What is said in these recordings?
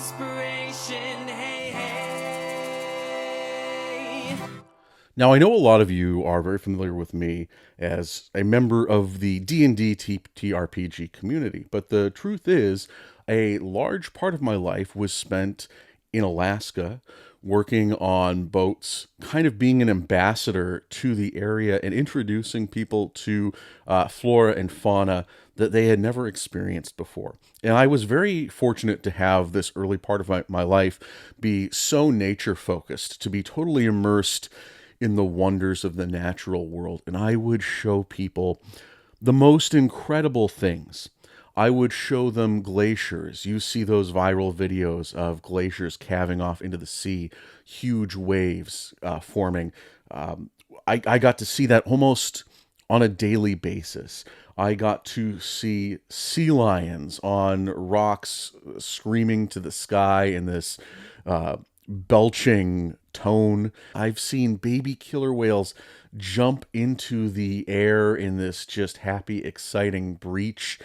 inspiration. Hey, hey. Now, I know a lot of you are very familiar with me as a member of the D&D TRPG community, but the truth is, a large part of my life was spent in Alaska working on boats, kind of being an ambassador to the area and introducing people to flora and fauna that they had never experienced before. And I was very fortunate to have this early part of my life be so nature focused, to be totally immersed in the wonders of the natural world. And I would show people the most incredible things. I would show them glaciers. You see those viral videos of glaciers calving off into the sea, huge waves forming. I got to see that almost on a daily basis. I got to see sea lions on rocks screaming to the sky in this belching tone. I've seen baby killer whales jump into the air in this just happy, exciting breach.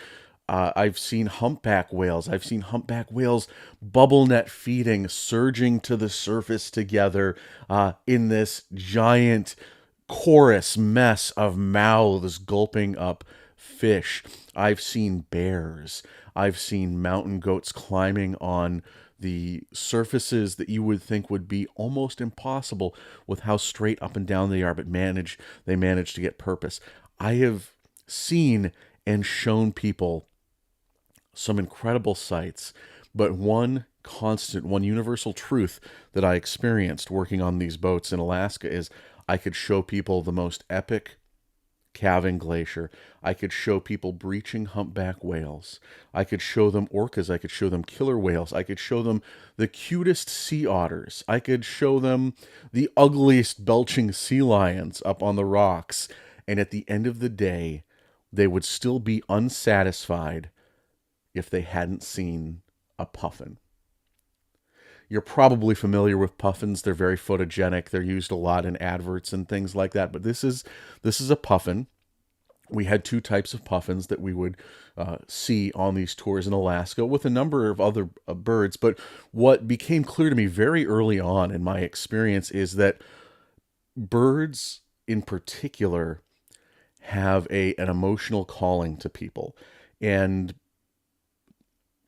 I've seen humpback whales. I've seen humpback whales bubble net feeding, surging to the surface together in this giant chorus mess of mouths gulping up fish. I've seen bears. I've seen mountain goats climbing on the surfaces that you would think would be almost impossible with how straight up and down they are, but they manage to get purpose. I have seen and shown people some incredible sights, but one universal truth that I experienced working on these boats in Alaska is I could show people the most epic calving glacier. I could show people breaching humpback whales. I could show them orcas. I could show them killer whales. I could show them the cutest sea otters. I could show them the ugliest belching sea lions up on the rocks. And at the end of the day, they would still be unsatisfied if they hadn't seen a puffin. You're probably familiar with puffins. They're very photogenic. They're used a lot in adverts and things like that. But this is a puffin. We had two types of puffins that we would see on these tours in Alaska with a number of other birds. But what became clear to me very early on in my experience is that birds in particular have an emotional calling to people. And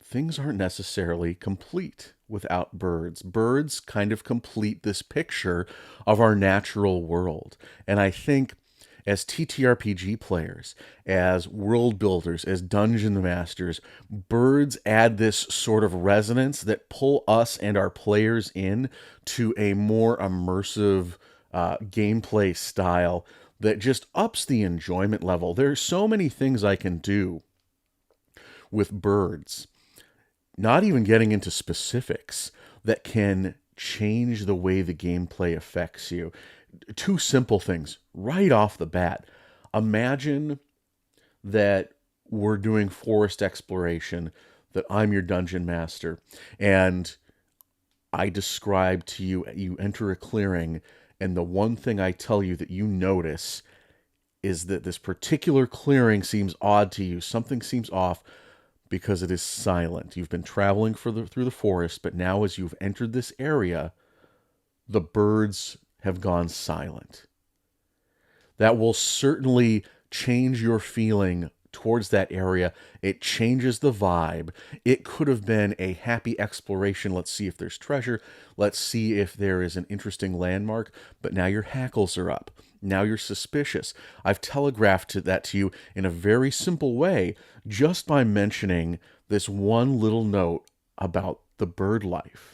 things aren't necessarily complete without birds. Birds kind of complete this picture of our natural world. And I think as TTRPG players, as world builders, as dungeon masters, birds add this sort of resonance that pull us and our players in to a more immersive gameplay style that just ups the enjoyment level. There's so many things I can do with birds, not even getting into specifics, that can change the way the gameplay affects you. Two simple things right off the bat. Imagine that we're doing forest exploration, that I'm your dungeon master, and I describe to you, you enter a clearing, and the one thing I tell you that you notice is that this particular clearing seems odd to you. Something seems off because it is silent. You've been traveling through the forest, but now as you've entered this area, the birds have gone silent. That will certainly change your feeling towards that area. It changes the vibe. It could have been a happy exploration. Let's see if there's treasure. Let's see if there is an interesting landmark. But now your hackles are up. Now you're suspicious. I've telegraphed that to you in a very simple way just by mentioning this one little note about the bird life.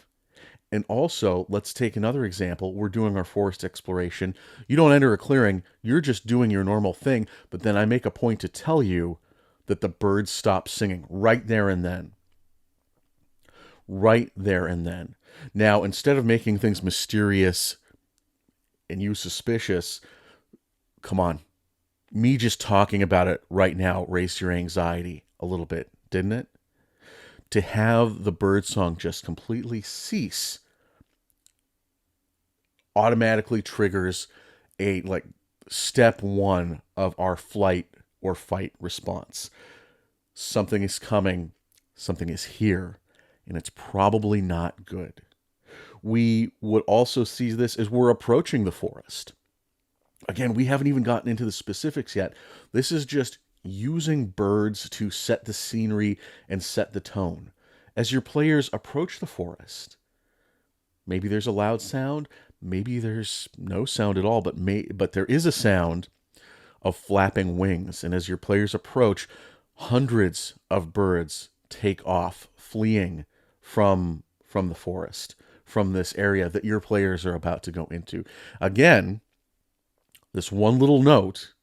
And also, let's take another example. We're doing our forest exploration. You don't enter a clearing, you're just doing your normal thing, but then I make a point to tell you that the birds stop singing right there and then. Right there and then. Now, instead of making things mysterious and you suspicious, come on. Me just talking about it right now raised your anxiety a little bit, didn't it? To have the birdsong just completely cease automatically triggers a step one of our flight or fight response. Something is coming, something is here, and it's probably not good. We would also see this as we're approaching the forest. Again, we haven't even gotten into the specifics yet. This is just using birds to set the scenery and set the tone. As your players approach the forest, maybe there's a loud sound, maybe there's no sound at all, but there is a sound of flapping wings. And as your players approach, hundreds of birds take off, fleeing from the forest, from this area that your players are about to go into. Again, this one little note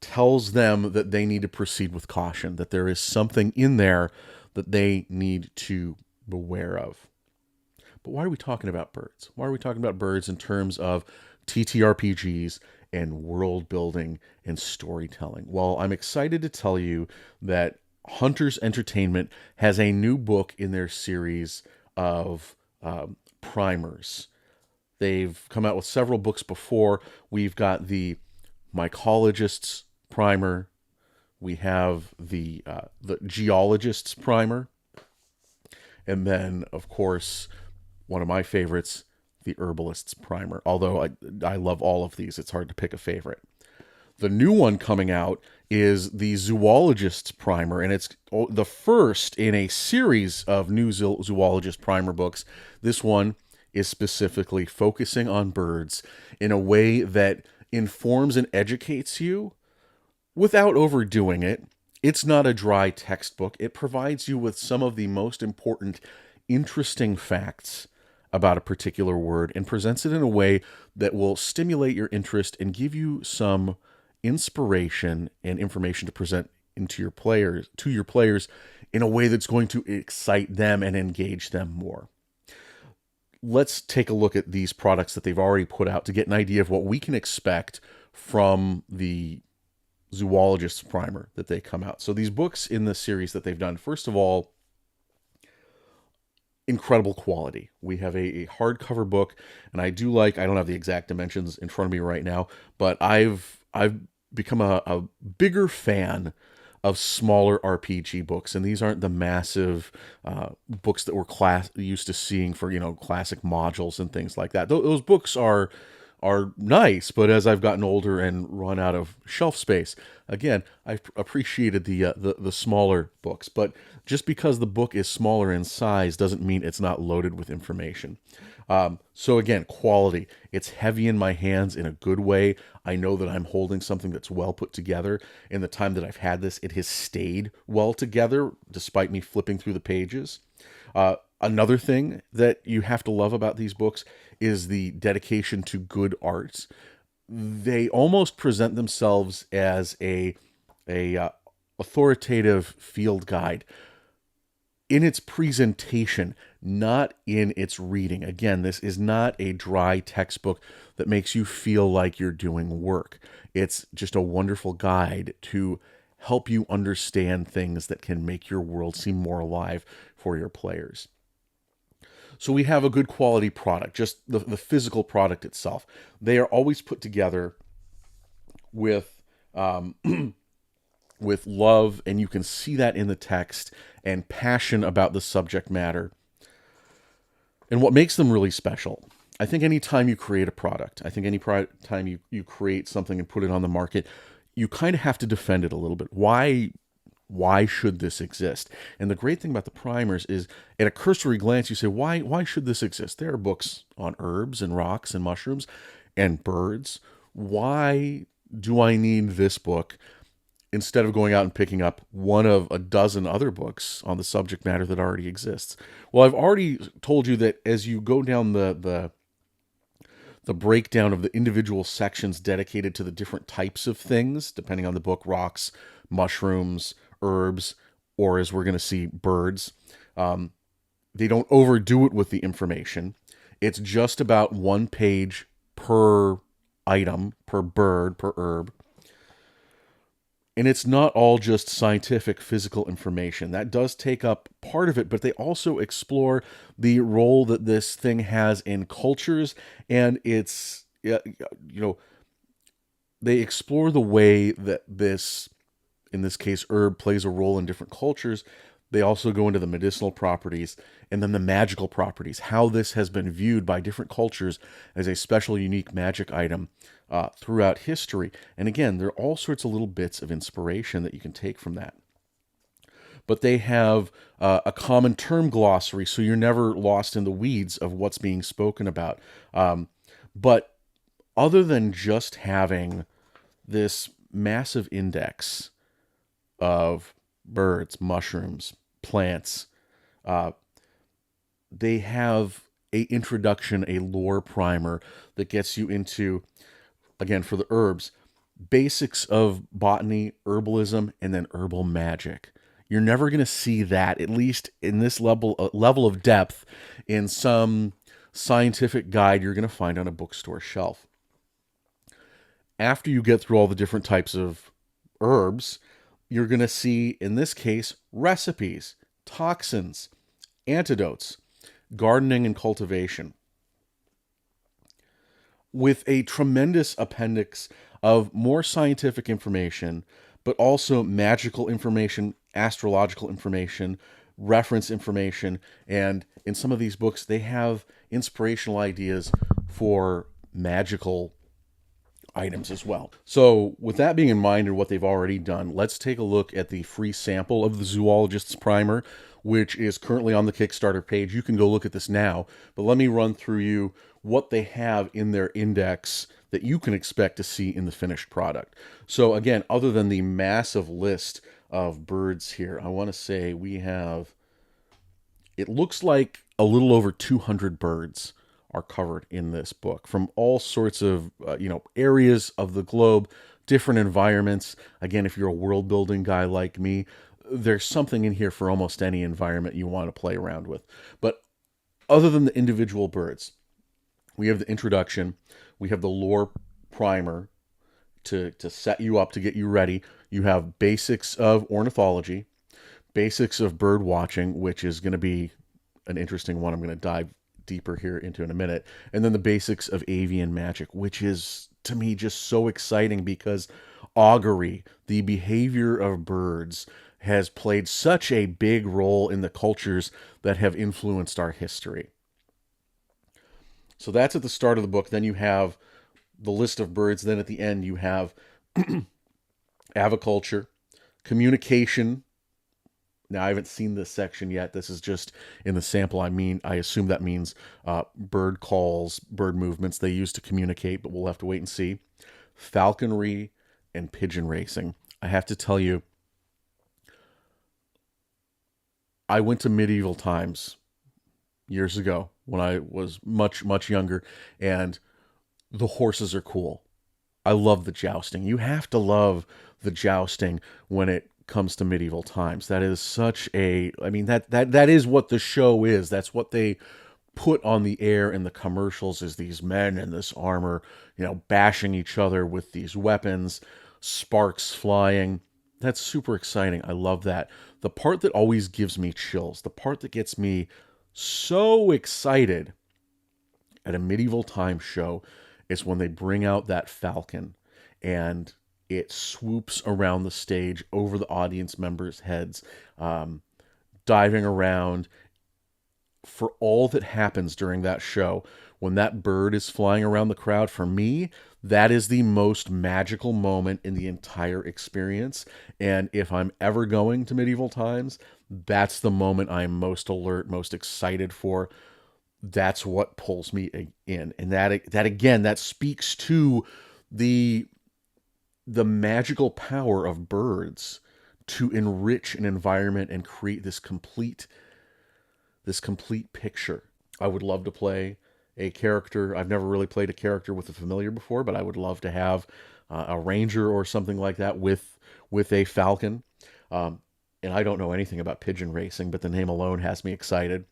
tells them that they need to proceed with caution, that there is something in there that they need to beware of. But why are we talking about birds? Why are we talking about birds in terms of TTRPGs and world building and storytelling? Well, I'm excited to tell you that Hunters Entertainment has a new book in their series of primers. They've come out with several books before. We've got the Mycologists Primer. We have the Geologists Primer. And then, of course, one of my favorites, the Herbalists Primer. Although I love all of these, it's hard to pick a favorite. The new one coming out is the Zoologists Primer, and it's the first in a series of new Zoologist Primer books. This one is specifically focusing on birds in a way that informs and educates you without overdoing it. It's not a dry textbook. It provides you with some of the most important, interesting facts about a particular word and presents it in a way that will stimulate your interest and give you some inspiration and information to present to your players in a way that's going to excite them and engage them more. Let's take a look at these products that they've already put out to get an idea of what we can expect from the Zoologist's Primer that they come out. So these books in the series that they've done, first of all, incredible quality. We have a hardcover book, and I don't have the exact dimensions in front of me right now, but I've become a bigger fan of smaller RPG books, and these aren't the massive books that we're used to seeing for classic modules and things like that. Those books are nice, but as I've gotten older and run out of shelf space, again, I've appreciated the smaller books. But just because the book is smaller in size doesn't mean it's not loaded with information. So again, quality. It's heavy in my hands in a good way. I know that I'm holding something that's well put together. In the time that I've had this, it has stayed well together, despite me flipping through the pages. Another thing that you have to love about these books is the dedication to good art. They almost present themselves as a authoritative field guide in its presentation, not in its reading. Again, this is not a dry textbook that makes you feel like you're doing work. It's just a wonderful guide to help you understand things that can make your world seem more alive for your players. So we have a good quality product, just the physical product itself. They are always put together with with love, and you can see that in the text, and passion about the subject matter. And what makes them really special, I think anytime you create a product, I think any time you create something and put it on the market, you kind of have to defend it a little bit. Why should this exist? And the great thing about the primers is, at a cursory glance, you say, why should this exist? There are books on herbs and rocks and mushrooms and birds. Why do I need this book instead of going out and picking up one of a dozen other books on the subject matter that already exists? Well, I've already told you that as you go down the breakdown of the individual sections dedicated to the different types of things, depending on the book, rocks, mushrooms, herbs, or as we're going to see, birds. They don't overdo it with the information. It's just about one page per item, per bird, per herb. And it's not all just scientific, physical information. That does take up part of it, but they also explore the role that this thing has in cultures, and it's, they explore the way that this, in this case, herb, plays a role in different cultures. They also go into the medicinal properties and then the magical properties, how this has been viewed by different cultures as a special, unique magic item throughout history. And again, there are all sorts of little bits of inspiration that you can take from that. But they have a common term glossary, so you're never lost in the weeds of what's being spoken about. But other than just having this massive index of birds, mushrooms, plants, uh, they have a introduction, a lore primer that gets you into, again, for the herbs, basics of botany, herbalism, and then herbal magic. You're never going to see that, at least in this level of depth, in some scientific guide you're going to find on a bookstore shelf. After you get through all the different types of herbs, you're going to see, in this case, recipes, toxins, antidotes, gardening and cultivation, with a tremendous appendix of more scientific information, but also magical information, astrological information, reference information, and in some of these books, they have inspirational ideas for magical items as well. So, with that being in mind and what they've already done, let's take a look at the free sample of the Zoologists Primer, which is currently on the Kickstarter page. You can go look at this now, but let me run through you what they have in their index that you can expect to see in the finished product. So, again, other than the massive list of birds here, I want to say we have, it looks like a little over 200 birds are covered in this book from all sorts of areas of the globe, different environments. Again, if you're a world building guy like me, there's something in here for almost any environment you want to play around with. But other than the individual birds, we have the introduction, we have the lore primer to set you up, to get you ready. You have basics of ornithology, basics of bird watching, which is going to be an interesting one I'm going to dive deeper here into in a minute. And then the basics of avian magic, which is to me just so exciting because augury, the behavior of birds, has played such a big role in the cultures that have influenced our history. So that's at the start of the book. Then you have the list of birds. Then at the end, you have aviculture, communication. Now, I haven't seen this section yet. This is just in the sample. I assume that means bird calls, bird movements they use to communicate, but we'll have to wait and see. Falconry and pigeon racing. I have to tell you, I went to medieval times years ago when I was much, much younger, and the horses are cool. I love the jousting. You have to love the jousting when it comes to medieval times. That is such a, I mean, that is what the show is. That's what they put on the air in the commercials, is these men in this armor, bashing each other with these weapons, sparks flying. That's super exciting. I love that. The part that always gives me chills, the part that gets me so excited at a medieval time show, is when they bring out that falcon and it swoops around the stage over the audience members' heads, diving around. For all that happens during that show, when that bird is flying around the crowd, for me, that is the most magical moment in the entire experience. And if I'm ever going to medieval times, that's the moment I'm most alert, most excited for. That's what pulls me in. And that again, that speaks to the magical power of birds to enrich an environment and create this complete picture. I would love to play a character. I've never really played a character with a familiar before, but I would love to have a ranger or something like that with a falcon. And I don't know anything about pigeon racing, but the name alone has me excited.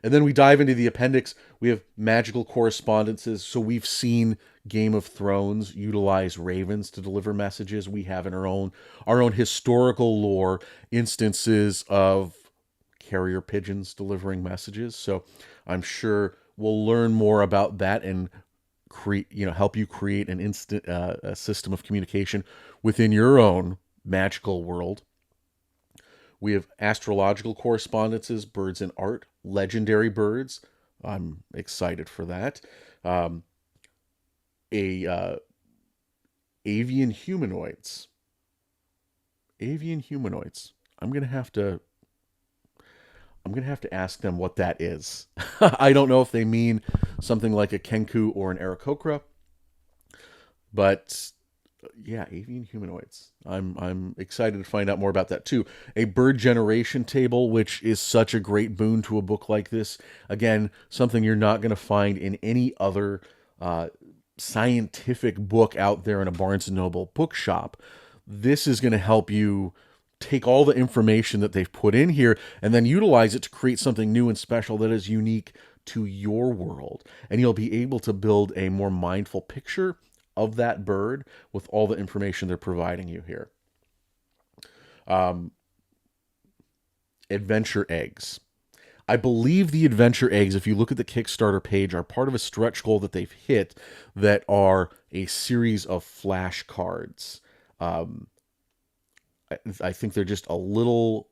And then we dive into the appendix. We have magical correspondences. So we've seen Game of Thrones utilize ravens to deliver messages. We have in our own historical lore instances of carrier pigeons delivering messages. So I'm sure we'll learn more about that and help you create an instant a system of communication within your own magical world. We have astrological correspondences, birds and art, legendary birds. I'm excited for that. Um, a avian humanoids. Avian humanoids. I'm gonna have to. I'm gonna have to ask them what that is. I don't know if they mean something like a kenku or an aarakocra, but yeah, avian humanoids. I'm excited to find out more about that too. A bird generation table, which is such a great boon to a book like this. Again, something you're not going to find in any other uh, scientific book out there in a Barnes and Noble bookshop. This is going to help you take all the information that they've put in here and then utilize it to create something new and special that is unique to your world. And you'll be able to build a more mindful picture of that bird with all the information they're providing you here. Um, Adventure eggs. I believe the adventure eggs, if you look at the Kickstarter page, are part of a stretch goal that they've hit that are a series of flashcards. Um, I think they're just a little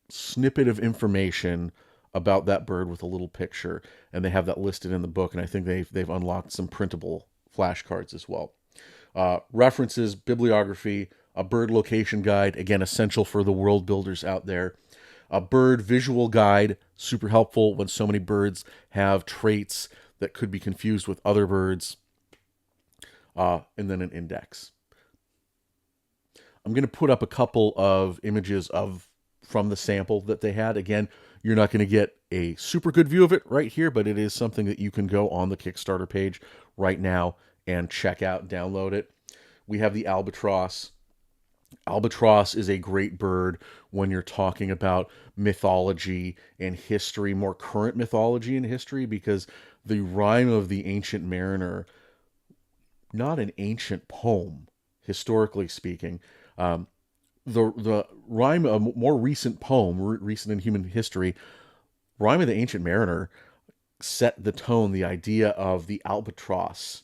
snippet of information about that bird with a little picture, and they have that listed in the book. And I think they've unlocked some printable flashcards as well. References, bibliography, a bird location guide, again essential for the world builders out there. A bird visual guide, super helpful when so many birds have traits that could be confused with other birds. And then an index. I'm going to put up a couple of images of from the sample that they had. Again, you're not going to get a super good view of it right here, but it is something that you can go on the Kickstarter page right now and check out, download it. We have the albatross. Albatross is a great bird when you're talking about mythology and history, more current mythology and history, because the rhyme of the Ancient Mariner, not an ancient poem, historically speaking, um, the rhyme, a more recent poem, recent in human history, rhyme of the Ancient Mariner set the tone, the idea of the albatross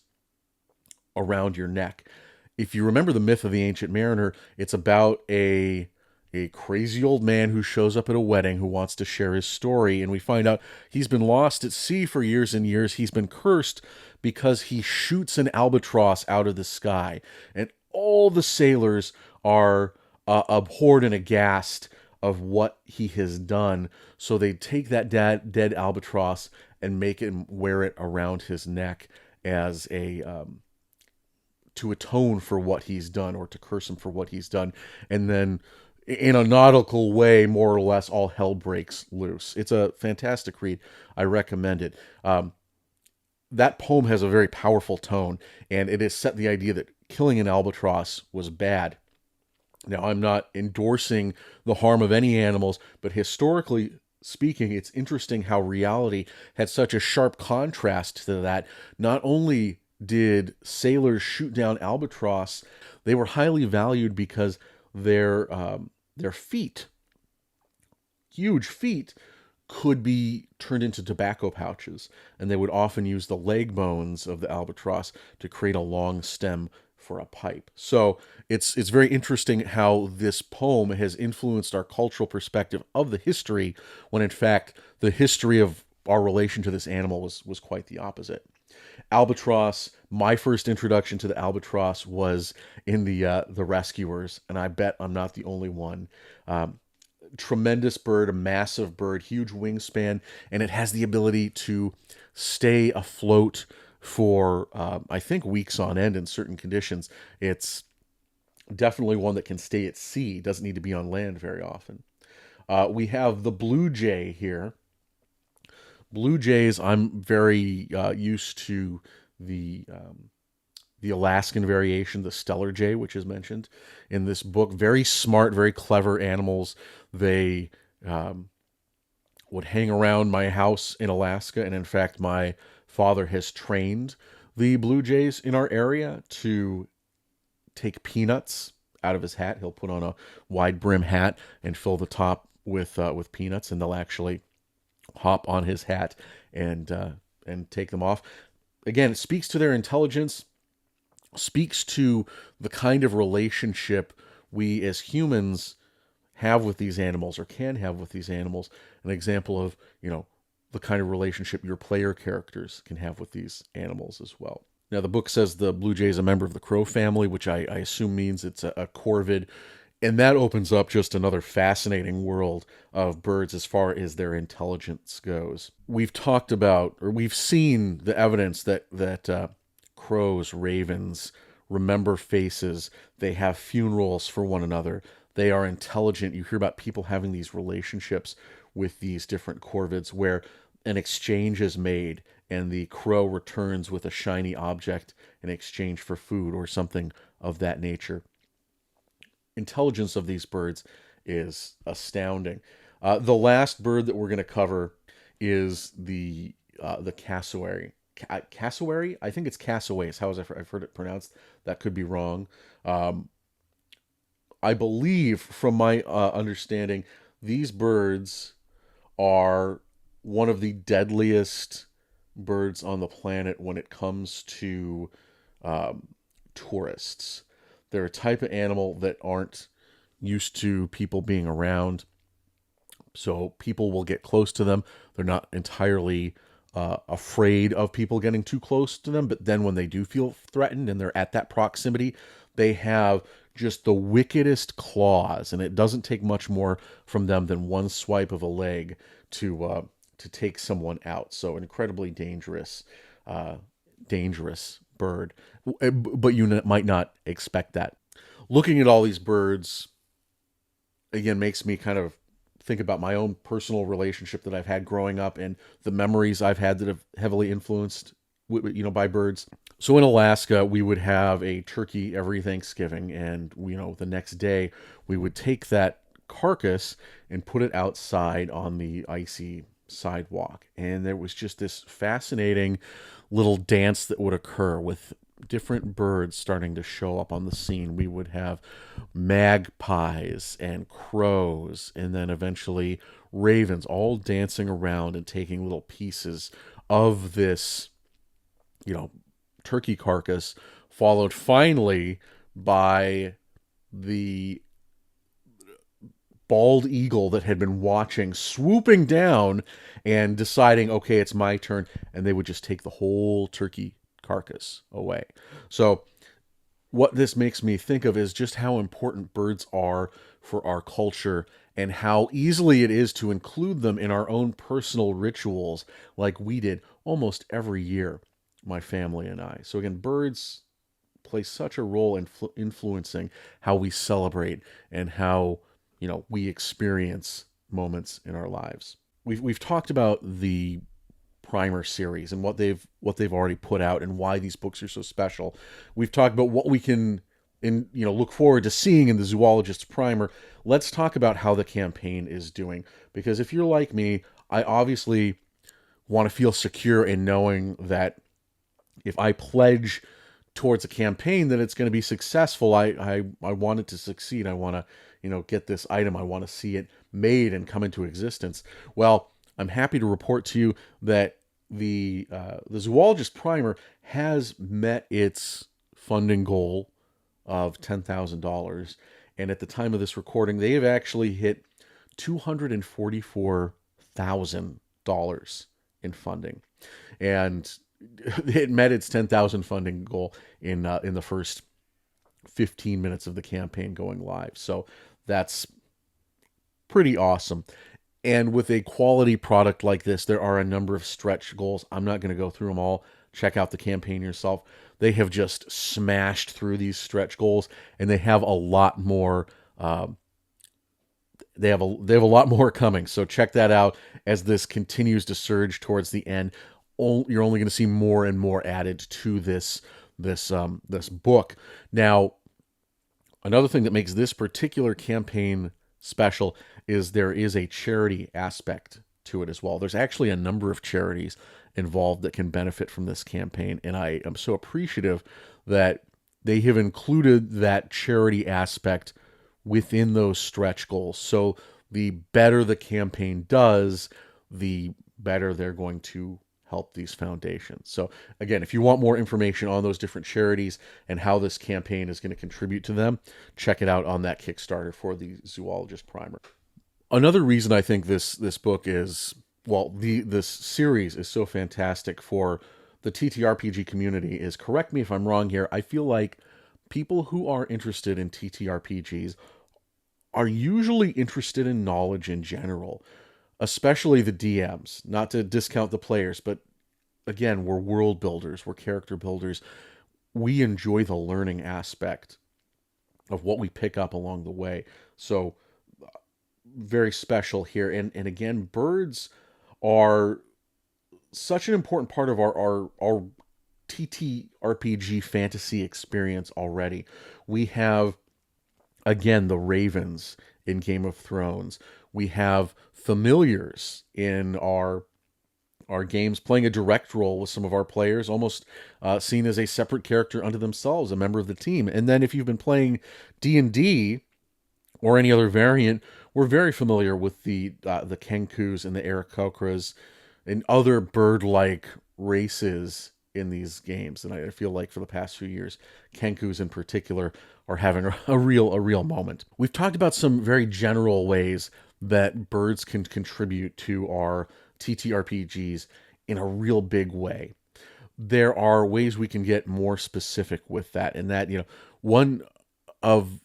around your neck. If you remember the myth of the Ancient Mariner, it's about a crazy old man who shows up at a wedding who wants to share his story, and we find out he's been lost at sea for years and years. He's been cursed because he shoots an albatross out of the sky, and all the sailors are abhorred and aghast of what he has done. So they take that dead albatross and make him wear it around his neck as a to atone for what he's done, or to curse him for what he's done. And then in a nautical way, more or less, all hell breaks loose. It's a fantastic read. I recommend it. That poem has a very powerful tone, and it has set the idea that killing an albatross was bad. Now, I'm not endorsing the harm of any animals, but historically speaking, it's interesting how reality had such a sharp contrast to that. Not only did sailors shoot down albatross, they were highly valued because their feet, huge feet, could be turned into tobacco pouches, and they would often use the leg bones of the albatross to create a long stem for a pipe. So it's very interesting how this poem has influenced our cultural perspective of the history, when in fact the history of our relation to this animal was quite the opposite. Albatross, my first introduction to the albatross was in the Rescuers, and I bet I'm not the only one. Tremendous bird, a massive bird, huge wingspan, and it has the ability to stay afloat for, I think, weeks on end in certain conditions. It's definitely one that can stay at sea, doesn't need to be on land very often. We have the blue jay here. Blue jays, I'm very used to the Alaskan variation, the Stellar Jay, which is mentioned in this book. Very smart, very clever animals. They would hang around my house in Alaska, and in fact, my father has trained the blue jays in our area to take peanuts out of his hat. He'll put on a wide brim hat and fill the top with peanuts, and they'll actually hop on his hat and take them off. Again, it speaks to their intelligence, speaks to the kind of relationship we as humans have with these animals or can have with these animals. An example of, the kind of relationship your player characters can have with these animals as well. Now, the book says the blue jay is a member of the crow family, which I assume means it's a corvid. And that opens up just another fascinating world of birds as far as their intelligence goes. We've talked about, or we've seen the evidence that crows, ravens remember faces. They have funerals for one another. They are intelligent. You hear about people having these relationships with these different corvids where an exchange is made and the crow returns with a shiny object in exchange for food or something of that nature. Intelligence of these birds is astounding. The last bird that we're going to cover is the cassowary. Cassowary? I think it's cassowaries. How is I've heard it pronounced? That could be wrong. I believe, from my understanding, these birds are one of the deadliest birds on the planet when it comes to tourists. They're a type of animal that aren't used to people being around. So people will get close to them. They're not entirely afraid of people getting too close to them. But then when they do feel threatened and they're at that proximity, they have just the wickedest claws. And it doesn't take much more from them than one swipe of a leg to take someone out. So incredibly dangerous bird. But you might not expect that. Looking at all these birds, again, makes me kind of think about my own personal relationship that I've had growing up and the memories I've had that have heavily influenced, by birds. So in Alaska, we would have a turkey every Thanksgiving, and the next day we would take that carcass and put it outside on the icy sidewalk. And there was just this fascinating little dance that would occur with different birds starting to show up on the scene. We would have magpies and crows, and then eventually ravens, all dancing around and taking little pieces of this, turkey carcass, followed finally by the bald eagle that had been watching, swooping down and deciding, okay, it's my turn. And they would just take the whole turkey carcass away. So what this makes me think of is just how important birds are for our culture and how easily it is to include them in our own personal rituals like we did almost every year, my family and I. So again, birds play such a role in influencing how we celebrate and how we experience moments in our lives. We've talked about the Primer series and what they've already put out and why these books are so special. We've talked about what we can look forward to seeing in the Zoologists Primer. Let's talk about how the campaign is doing, because if you're like me, I obviously want to feel secure in knowing that if I pledge towards a campaign that it's going to be successful. I want it to succeed. I want to get this item. I want to see it made and come into existence. Well, I'm happy to report to you that the Zoologist Primer has met its funding goal of $10,000, and at the time of this recording, they have actually hit $244,000 in funding, and it met its 10,000 funding goal in the first 15 minutes of the campaign going live. So that's pretty awesome. And with a quality product like this, there are a number of stretch goals. I'm not going to go through them all. Check out the campaign yourself. They have just smashed through these stretch goals, and they have a lot more. They have a lot more coming. So check that out as this continues to surge towards the end. You're only going to see more and more added to this book. Now, another thing that makes this particular campaign special is there is a charity aspect to it as well. There's actually a number of charities involved that can benefit from this campaign, and I am so appreciative that they have included that charity aspect within those stretch goals. So the better the campaign does, the better they're going to help these foundations. So again, if you want more information on those different charities and how this campaign is going to contribute to them, check it out on that Kickstarter for the Zoologist Primer. Another reason I think this book is, well, this series is so fantastic for the TTRPG community is, correct me if I'm wrong here, I feel like people who are interested in TTRPGs are usually interested in knowledge in general, especially the DMs. Not to discount the players, but again, we're world builders, we're character builders. We enjoy the learning aspect of what we pick up along the way. So very special here. And again, birds are such an important part of our TTRPG fantasy experience already. We have, again, the ravens in Game of Thrones. We have familiars in our games playing a direct role with some of our players, almost seen as a separate character unto themselves, a member of the team. And then if you've been playing D&D or any other variant, we're very familiar with the kenkus and the aarakocras and other bird-like races in these games. And I feel like for the past few years, kenkus in particular are having a real moment. We've talked about some very general ways that birds can contribute to our TTRPGs in a real big way. There are ways we can get more specific with that, and that, one of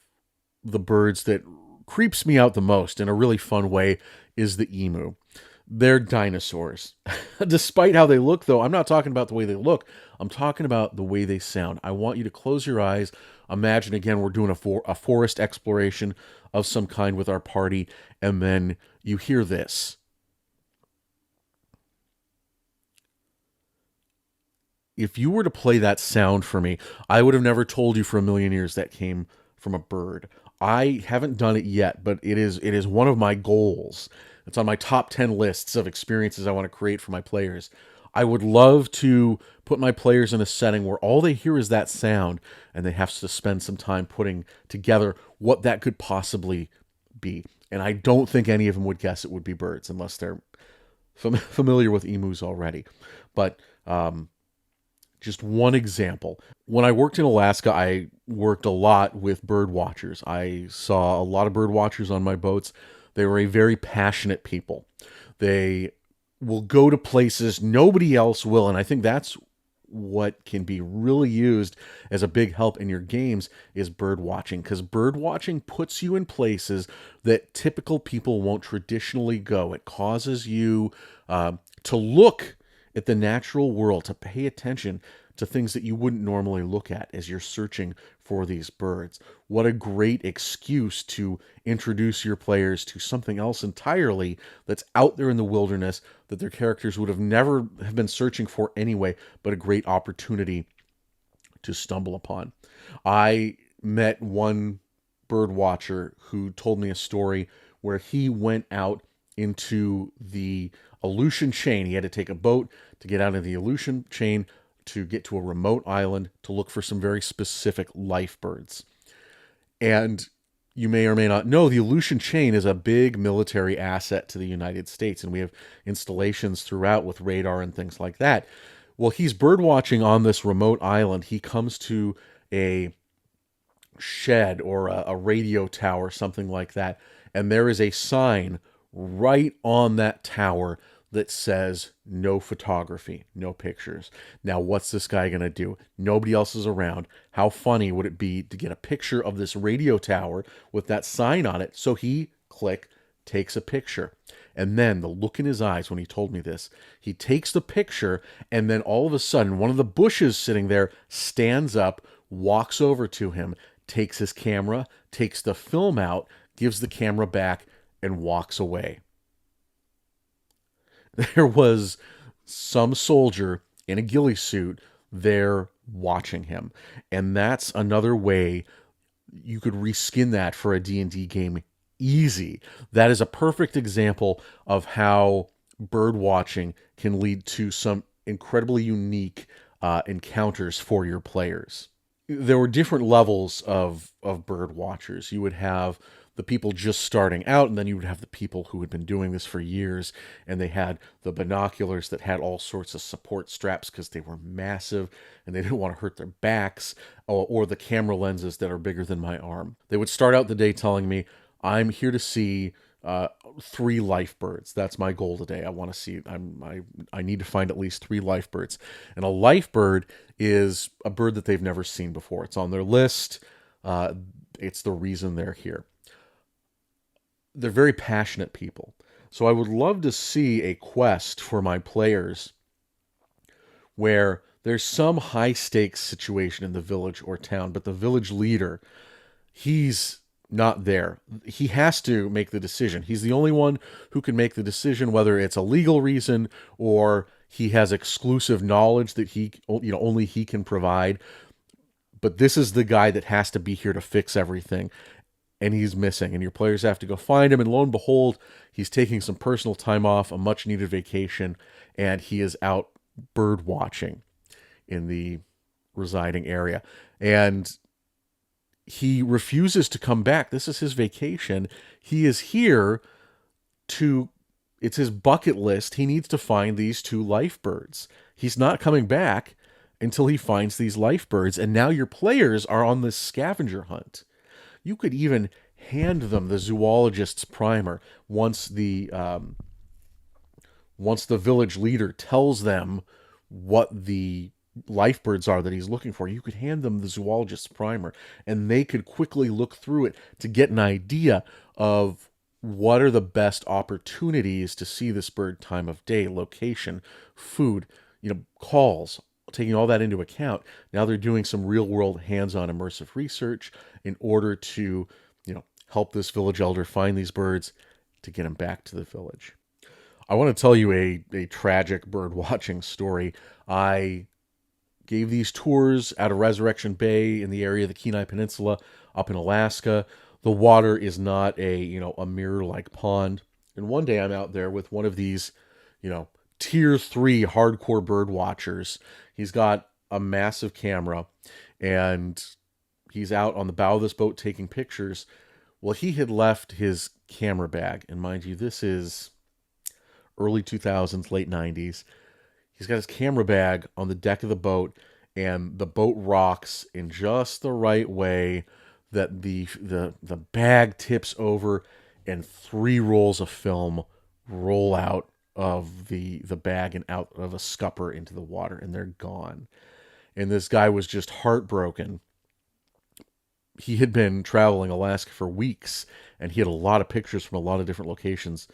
the birds that creeps me out the most in a really fun way is the emu. They're dinosaurs. Despite how they look, though, I'm not talking about the way they look. I'm talking about the way they sound. I want you to close your eyes. Imagine, again, we're doing a forest exploration of some kind with our party, and then you hear this. If you were to play that sound for me, I would have never told you for a million years that came from a bird. I haven't done it yet, but it is one of my goals. It's on my top 10 lists of experiences I want to create for my players. I would love to put my players in a setting where all they hear is that sound, and they have to spend some time putting together what that could possibly be. And I don't think any of them would guess it would be birds unless they're familiar with emus already. But just one example. When I worked in Alaska, I worked a lot with bird watchers. I saw a lot of bird watchers on my boats. They were a very passionate people. They will go to places nobody else will, and I think that's what can be really used as a big help in your games is bird watching, because bird watching puts you in places that typical people won't traditionally go. It causes you to look at the natural world, to pay attention to things that you wouldn't normally look at as you're searching for these birds. What a great excuse to introduce your players to something else entirely that's out there in the wilderness that their characters would have never have been searching for anyway, but a great opportunity to stumble upon. I met one bird watcher who told me a story where he went out into the Aleutian chain. He had to take a boat to get out of the Aleutian chain to get to a remote island to look for some very specific life birds. And you may or may not know, the Aleutian chain is a big military asset to the United States, and we have installations throughout with radar and things like that. Well, he's bird watching on this remote island. He comes to a shed or a radio tower, something like that, and there is a sign right on that tower that says no photography, no pictures. Now, what's this guy going to do? Nobody else is around. How funny would it be to get a picture of this radio tower with that sign on it? So he, takes a picture. And then the look in his eyes when he told me this, he takes the picture, and then all of a sudden, one of the bushes sitting there stands up, walks over to him, takes his camera, takes the film out, gives the camera back, and walks away. There was some soldier in a ghillie suit there watching him. And that's another way you could reskin that for a D&D game easy. That is a perfect example of how bird watching can lead to some incredibly unique encounters for your players. There were different levels of bird watchers. You would have the people just starting out, and then you would have the people who had been doing this for years, and they had the binoculars that had all sorts of support straps because they were massive and they didn't want to hurt their backs, or the camera lenses that are bigger than my arm. They would start out the day telling me, I'm here to see 3 lifebirds. That's my goal today. I want to see. I need to find at least 3 lifebirds. And a lifebird is a bird that they've never seen before. It's on their list. It's the reason they're here. They're very passionate people. So I would love to see a quest for my players where there's some high stakes situation in the village or town, but the village leader, he's not there. He has to make the decision. He's the only one who can make the decision, whether it's a legal reason or he has exclusive knowledge that only he can provide. But this is the guy that has to be here to fix everything, and he's missing. And your players have to go find him, and lo and behold, he's taking some personal time off, a much needed vacation, and he is out bird watching in the residing area. And he refuses to come back. This is his vacation. He is here it's his bucket list. He needs to find these 2 lifebirds. He's not coming back until he finds these lifebirds. And now your players are on this scavenger hunt. You could even hand them the Zoologists Primer once the village leader tells them what the lifebirds are that he's looking for. You could hand them the Zoologist's Primer, and they could quickly look through it to get an idea of what are the best opportunities to see this bird, time of day, location, food, calls, taking all that into account. Now they're doing some real world hands-on immersive research in order to, help this village elder find these birds to get them back to the village. I want to tell you a tragic bird watching story. I gave these tours out of Resurrection Bay in the area of the Kenai Peninsula up in Alaska. The water is not a mirror-like pond. And one day I'm out there with one of these, tier 3 hardcore bird watchers. He's got a massive camera, and he's out on the bow of this boat taking pictures. Well, he had left his camera bag, and mind you, this is early 2000s, late 90s. He's got his camera bag on the deck of the boat, and the boat rocks in just the right way that the bag tips over, and 3 rolls of film roll out of the bag and out of a scupper into the water, and they're gone. And this guy was just heartbroken. He had been traveling Alaska for weeks, and he had a lot of pictures from a lot of different locations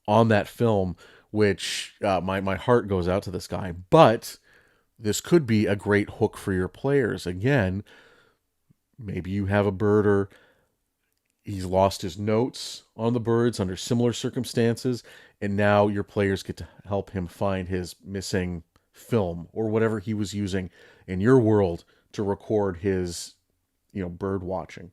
on that film, which my heart goes out to this guy. But this could be a great hook for your players. Again, maybe you have a birder, he's lost his notes on the birds under similar circumstances, and now your players get to help him find his missing film or whatever he was using in your world to record his bird watching.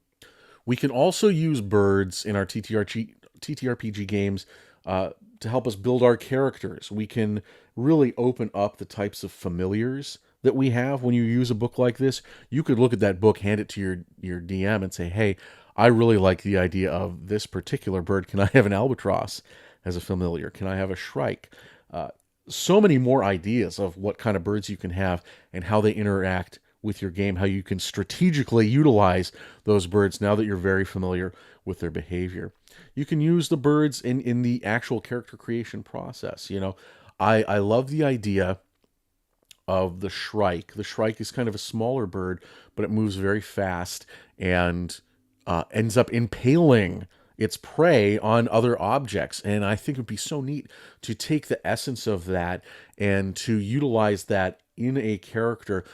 We can also use birds in our TTRPG games to help us build our characters. We can really open up the types of familiars that we have when you use a book like this. You could look at that book, hand it to your DM, and say, hey, I really like the idea of this particular bird. Can I have an albatross as a familiar? Can I have a shrike? So many more ideas of what kind of birds you can have and how they interact with your game, how you can strategically utilize those birds now that you're very familiar with their behavior. You can use the birds in the actual character creation process. I love the idea of the shrike. The shrike is kind of a smaller bird, but it moves very fast and ends up impaling its prey on other objects. And I think it would be so neat to take the essence of that and to utilize that in a character.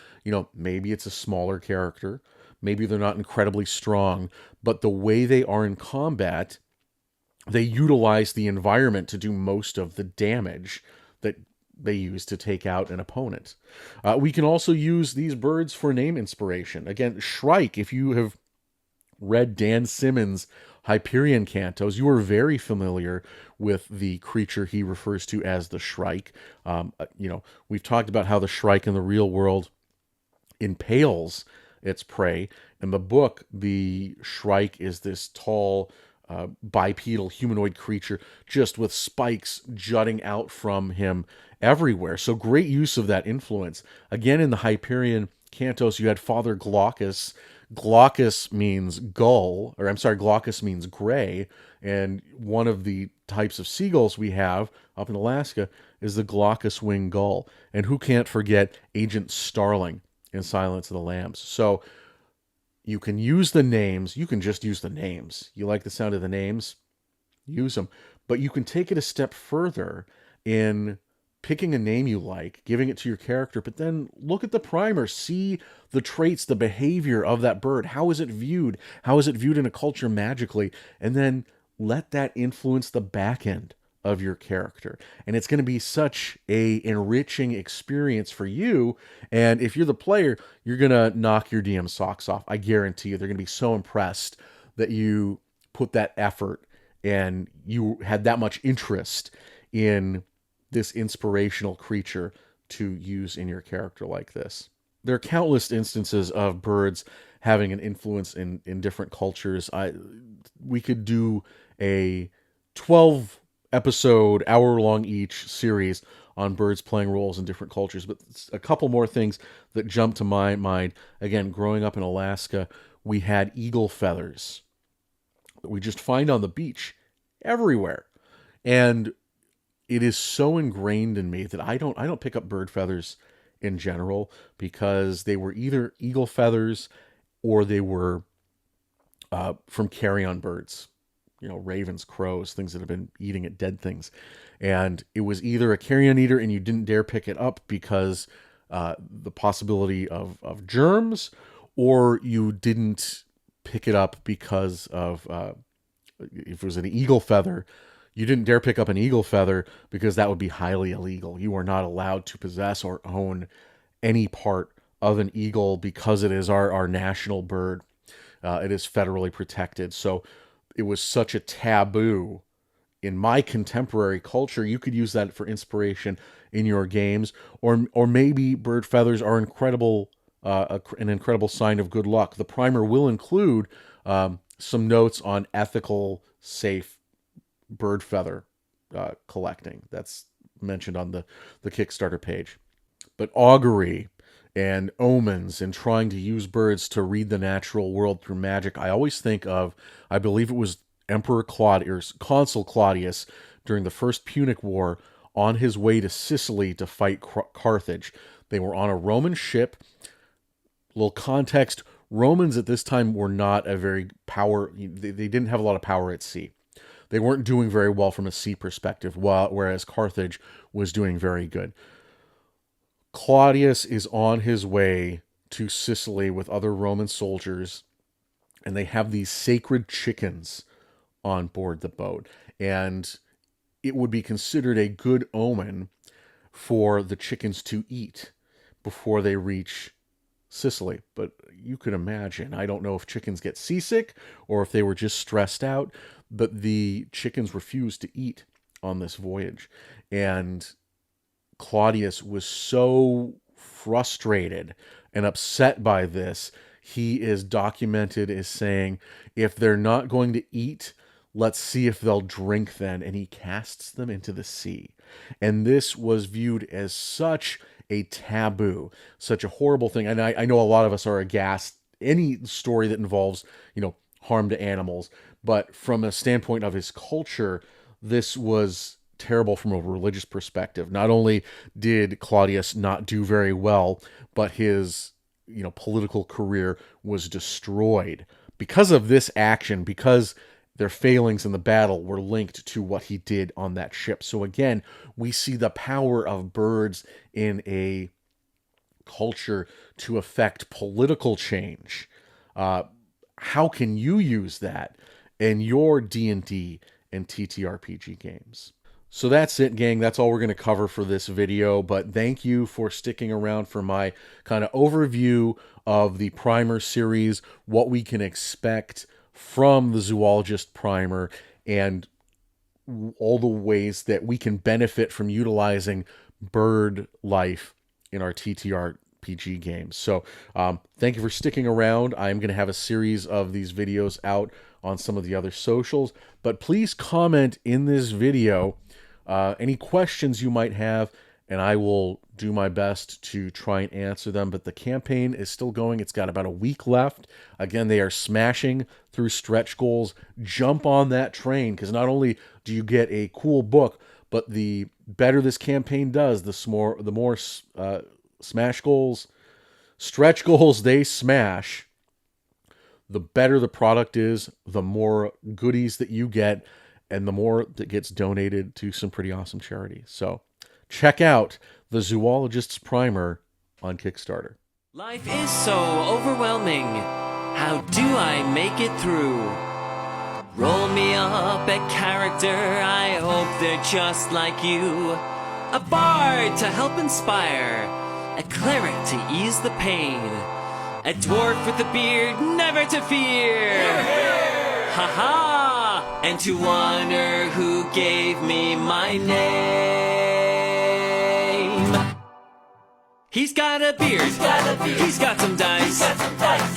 Maybe it's a smaller character, maybe they're not incredibly strong, but the way they are in combat, they utilize the environment to do most of the damage that they use to take out an opponent. We can also use these birds for name inspiration. Again, Shrike, if you have read Dan Simmons' Hyperion Cantos, you are very familiar with the creature he refers to as the Shrike. We've talked about how the Shrike in the real world impales its prey. In the book, the Shrike is this tall, bipedal humanoid creature just with spikes jutting out from him everywhere. So great use of that influence. Again, in the Hyperion Cantos, you had Father Glaucus. Glaucus means gull, or I'm sorry, Glaucus means gray. And one of the types of seagulls we have up in Alaska is the Glaucus wing gull. And who can't forget Agent Starling in Silence of the Lambs? So you can use the names. You can just use the names. You like the sound of the names? Use them. But you can take it a step further in picking a name you like, giving it to your character, but then look at the primer, see the traits, the behavior of that bird. How is it viewed? How is it viewed in a culture magically? And then let that influence the back end of your character. And it's going to be such a enriching experience for you. And if you're the player, you're going to knock your DM socks off. I guarantee you, they're going to be so impressed that you put that effort and you had that much interest in this inspirational creature to use in your character like this. There are countless instances of birds having an influence in different cultures. We could do a 12 episode, hour long each series on birds playing roles in different cultures, but a couple more things that jump to my mind. Again, growing up in Alaska, we had eagle feathers that we just find on the beach everywhere. And it is so ingrained in me that I don't pick up bird feathers in general, because they were either eagle feathers or they were from carrion birds, ravens, crows, things that have been eating at dead things. And it was either a carrion eater and you didn't dare pick it up because the possibility of germs, or you didn't pick it up because of if it was an eagle feather, you didn't dare pick up an eagle feather because that would be highly illegal. You are not allowed to possess or own any part of an eagle because it is our national bird. It is federally protected. So it was such a taboo in my contemporary culture. You could use that for inspiration in your games, or maybe bird feathers are an incredible sign of good luck. The primer will include some notes on ethical, safe bird feather collecting. That's mentioned on the Kickstarter page. But augury and omens and trying to use birds to read the natural world through magic, I always think of, I believe it was Emperor Claudius, Consul Claudius, during the First Punic War, on his way to Sicily to fight Carthage. They were on a Roman ship. Little context, Romans at this time were not a very they didn't have a lot of power at sea. They weren't doing very well from a sea perspective, whereas Carthage was doing very good. Claudius is on his way to Sicily with other Roman soldiers, and they have these sacred chickens on board the boat. And it would be considered a good omen for the chickens to eat before they reach Sicily. But you could imagine, I don't know if chickens get seasick or if they were just stressed out, but the chickens refused to eat on this voyage. And Claudius was so frustrated and upset by this. He is documented as saying, if they're not going to eat, let's see if they'll drink then. And he casts them into the sea. And this was viewed as such a taboo, such a horrible thing. And I know a lot of us are aghast any story that involves, harm to animals. But from a standpoint of his culture, this was terrible from a religious perspective. Not only did Claudius not do very well, but his, political career was destroyed because of this action, because their failings in the battle were linked to what he did on that ship. So again, we see the power of birds in a culture to affect political change. How can you use that in your D&D and TTRPG games? So that's it, gang. That's all we're going to cover for this video. But thank you for sticking around for my kind of overview of the Primer series, what we can expect from the Zoologist Primer, and all the ways that we can benefit from utilizing bird life in our TTRPG RPG games. So thank you for sticking around. I'm going to have a series of these videos out on some of the other socials, but please comment in this video any questions you might have, and I will do my best to try and answer them. But the campaign is still going. It's got about a week left. Again, they are smashing through stretch goals. Jump on that train, because not only do you get a cool book, but the better this campaign does, the more smash goals, stretch goals they smash, the better the product is, the more goodies that you get, and the more that gets donated to some pretty awesome charities. So check out the Zoologists Primer on Kickstarter. Life is so overwhelming. How do I make it through? Roll me up a character, I hope they're just like you. A bard to help inspire, a cleric to ease the pain, a dwarf with a beard, never to fear. Ha ha! And to honor who gave me my name. He's got a beard, he's got some dice,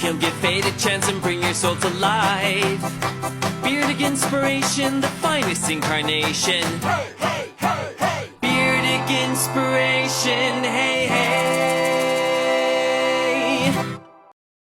he'll give fate a chance and bring your soul to life. Beardic inspiration, the finest incarnation. Beardic inspiration, hey, hey.